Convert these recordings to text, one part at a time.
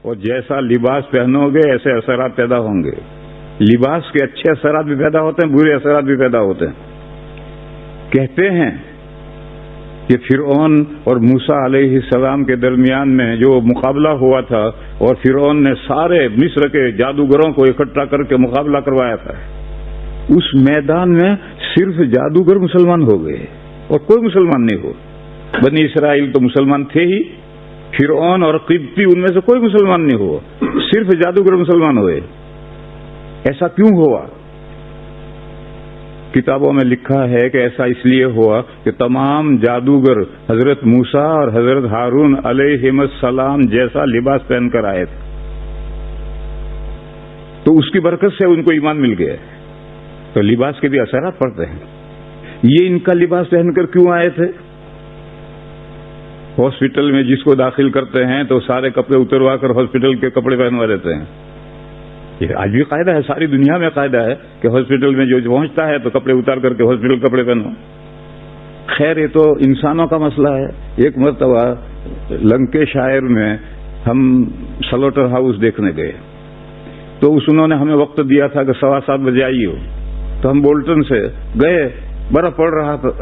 اور جیسا لباس پہنو گے ایسے اثرات پیدا ہوں گے. لباس کے اچھے اثرات بھی پیدا ہوتے ہیں، برے اثرات بھی پیدا ہوتے ہیں. کہتے ہیں کہ فرعون اور موسیٰ علیہ السلام کے درمیان میں جو مقابلہ ہوا تھا اور فرعون نے سارے مصر کے جادوگروں کو اکٹھا کر کے مقابلہ کروایا تھا، اس میدان میں صرف جادوگر مسلمان ہو گئے اور کوئی مسلمان نہیں ہو. بنی اسرائیل تو مسلمان تھے ہی، فرعون اور قبطی ان میں سے کوئی مسلمان نہیں ہوا، صرف جادوگر مسلمان ہوئے. ایسا کیوں ہوا؟ کتابوں میں لکھا ہے کہ ایسا اس لیے ہوا کہ تمام جادوگر حضرت موسیٰ اور حضرت ہارون علیہم السلام جیسا لباس پہن کر آئے تھے، تو اس کی برکت سے ان کو ایمان مل گیا. تو لباس کے بھی اثرات پڑتے ہیں. یہ ان کا لباس پہن کر کیوں آئے تھے؟ ہاسپٹل میں جس کو داخل کرتے ہیں تو سارے کپڑے اتروا کر ہاسپٹل کے کپڑے پہنوا دیتے ہیں. یہ آج بھی قاعدہ ہے، ساری دنیا میں قاعدہ ہے کہ ہاسپٹل میں جو پہنچتا ہے تو کپڑے اتار کر کے ہاسپٹل کپڑے پہنو. خیر یہ تو انسانوں کا مسئلہ ہے. ایک مرتبہ لنکیشائر میں ہم سلوٹر ہاؤس دیکھنے گئے تو انہوں نے ہمیں وقت دیا تھا کہ 7:15 بجے آئیے. تو ہم بولٹن سے گئے، برف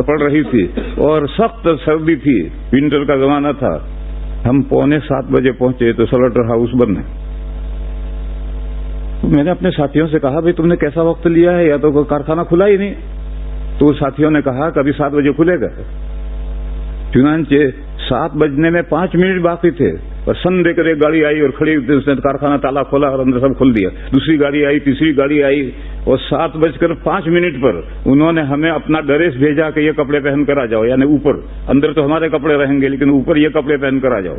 پڑ رہی تھی اور سخت سردی تھی، ونٹر کا زمانہ تھا. ہم 6:45 بجے پہنچے تو سلوٹر ہاؤس بند ہے. میں نے اپنے ساتھیوں سے کہا بھائی تم نے کیسا وقت لیا ہے، یا تو کوئی کارخانہ کھلا ہی نہیں. تو ساتھیوں نے کہا کہ ابھی 7 بجے کھلے گا. چنانچہ 7 بجنے میں 5 منٹ باقی تھے اور سن دے کر ایک گاڑی آئی اور کھڑی، اس نے کارخانہ تالا کھولا اور اندر سب کھول دیا. دوسری گاڑی آئی، تیسری گاڑی آئی اور 7:05 پر انہوں نے ہمیں اپنا ڈریس بھیجا کہ یہ کپڑے پہن کر آ جاؤ. یعنی اوپر، اندر تو ہمارے کپڑے رہیں گے لیکن اوپر یہ کپڑے پہن کر آ جاؤ.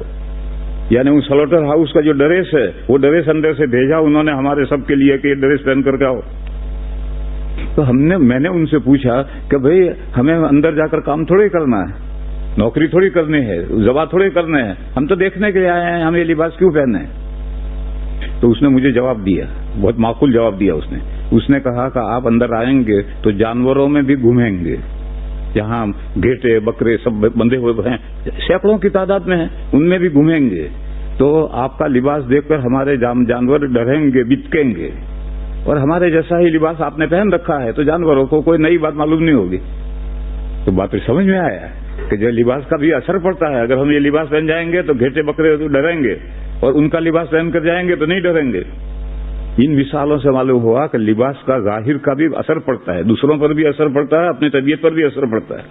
یعنی ان سلوٹر ہاؤس کا جو ڈریس ہے وہ ڈریس اندر سے بھیجا انہوں نے ہمارے سب کے لیے کہ یہ ڈریس پہن کر کے آؤ. تو میں نے ان سے پوچھا کہ بھئی ہمیں اندر جا کر کام تھوڑی کرنا ہے، نوکری تھوڑی کرنی ہے، ذبح تھوڑی کرنے ہیں، ہم تو دیکھنے کے لیے آئے ہیں، ہم یہ لباس کیوں پہنے ہیں؟ تو اس نے مجھے جواب دیا، بہت معقول جواب دیا. اس نے کہا کہ آپ اندر آئیں گے تو جانوروں میں بھی گھومیں گے، جہاں گھیٹے بکرے سب بندھے ہوئے ہیں، سینکڑوں کی تعداد میں ہیں، ان میں بھی گھومیں گے. تو آپ کا لباس دیکھ کر ہمارے جانور ڈریں گے، بتکیں گے. اور ہمارے جیسا ہی لباس آپ نے پہن رکھا ہے تو جانوروں کو کوئی نئی بات معلوم نہیں ہوگی. تو بات سمجھ میں آیا کہ جو لباس کا بھی اثر پڑتا ہے. اگر ہم یہ لباس پہن جائیں گے تو گھیٹے بکرے تو ڈریں گے، اور ان کا لباس پہن کر جائیں گے تو نہیں ڈریں گے. ان مثالوں سے معلوم ہوا کہ لباس کا ظاہر کا بھی اثر پڑتا ہے، دوسروں پر بھی اثر پڑتا ہے، اپنی طبیعت پر بھی اثر پڑتا ہے.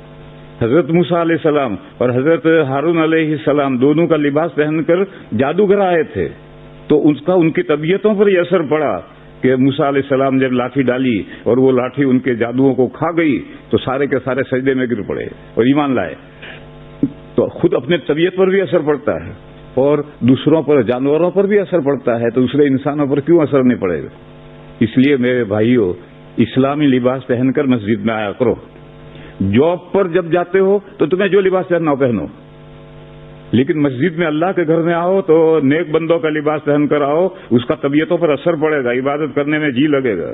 حضرت موسیٰ علیہ السلام اور حضرت ہارون علیہ السلام دونوں کا لباس پہن کر جادوگر آئے تھے، تو ان کی طبیعتوں پر یہ اثر پڑا کہ موسیٰ علیہ السلام جب لاٹھی ڈالی اور وہ لاٹھی ان کے جادوؤں کو کھا گئی تو سارے کے سارے سجدے میں گر پڑے اور ایمان لائے. تو خود اپنے طبیعت پر بھی اثر پڑتا ہے اور دوسروں پر، جانوروں پر بھی اثر پڑتا ہے، تو دوسرے انسانوں پر کیوں اثر نہیں پڑے گا؟ اس لیے میرے بھائیوں، اسلامی لباس پہن کر مسجد میں آیا کرو. جاب پر جب جاتے ہو تو تمہیں جو لباس پہننا ہو پہنو، لیکن مسجد میں اللہ کے گھر میں آؤ تو نیک بندوں کا لباس پہن کر آؤ. اس کا طبیعتوں پر اثر پڑے گا، عبادت کرنے میں جی لگے گا.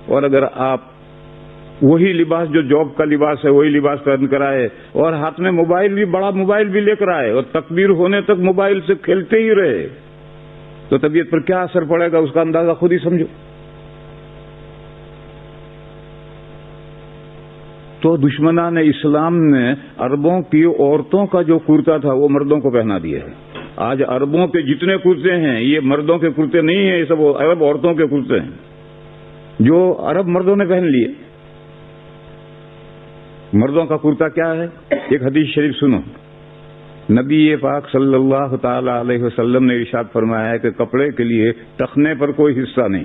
اور اگر آپ وہی لباس جو جاب کا لباس ہے وہی لباس پہن کر آئے اور ہاتھ میں موبائل بھی، بڑا موبائل بھی لے کر آئے اور تکبیر ہونے تک موبائل سے کھیلتے ہی رہے، تو طبیعت پر کیا اثر پڑے گا اس کا اندازہ خود ہی سمجھو. تو دشمنان اسلام نے عربوں کی عورتوں کا جو کرتا تھا وہ مردوں کو پہنا دیا ہے. آج عربوں کے جتنے کرتے ہیں یہ مردوں کے کرتے نہیں ہیں، یہ سب عرب عورتوں کے کرتے ہیں جو عرب مردوں نے پہن لیے. مردوں کا کرتا کیا ہے؟ ایک حدیث شریف سنو. نبی پاک صلی اللہ تعالی علیہ وسلم نے ارشاد فرمایا ہے کہ کپڑے کے لیے ٹخنے پر کوئی حصہ نہیں،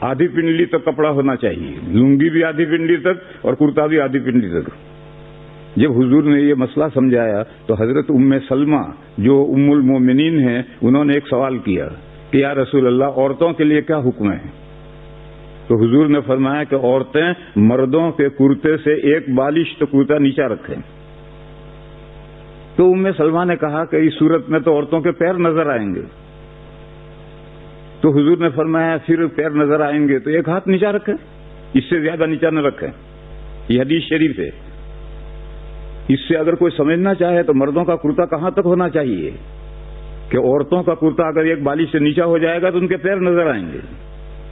آدھی پنڈلی تک کپڑا ہونا چاہیے، لنگی بھی آدھی پنڈلی تک اور کرتا بھی آدھی پنڈلی تک. جب حضور نے یہ مسئلہ سمجھایا تو حضرت ام سلمہ جو ام المومنین ہیں انہوں نے ایک سوال کیا کہ یا رسول اللہ عورتوں کے لیے کیا حکم ہے؟ تو حضور نے فرمایا کہ عورتیں مردوں کے کرتے سے ایک بالشت کرتا نیچا رکھیں. تو ام سلمہ نے کہا کہ اس صورت میں تو عورتوں کے پیر نظر آئیں گے. تو حضور نے فرمایا پھر پیر نظر آئیں گے تو ایک ہاتھ نیچا رکھیں، اس سے زیادہ نیچا نہ رکھیں. یہ حدیث شریف ہے. اس سے اگر کوئی سمجھنا چاہے تو مردوں کا کرتا کہاں تک ہونا چاہیے کہ عورتوں کا کرتا اگر ایک بالی سے نیچا ہو جائے گا تو ان کے پیر نظر آئیں گے.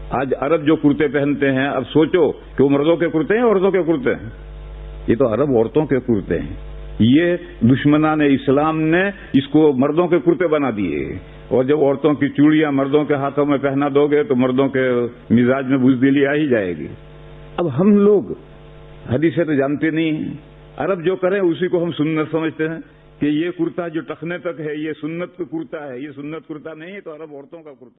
آج عرب جو کرتے پہنتے ہیں، اب سوچو کہ وہ مردوں کے کرتے ہیں عورتوں کے کرتے ہیں؟ یہ تو عرب عورتوں کے کرتے ہیں. یہ دشمنان اسلام نے اس کو مردوں کے کرتے بنا دیے. اور جب عورتوں کی چوڑیاں مردوں کے ہاتھوں میں پہنا دو گے تو مردوں کے مزاج میں بزدلی آ ہی جائے گی. اب ہم لوگ حدیثیں تو جانتے نہیں ہیں. عرب جو کریں اسی کو ہم سنت سمجھتے ہیں کہ یہ کرتا جو ٹخنے تک ہے یہ سنت کرتا ہے. یہ سنت کرتا نہیں ہے، تو عرب عورتوں کا کرتا.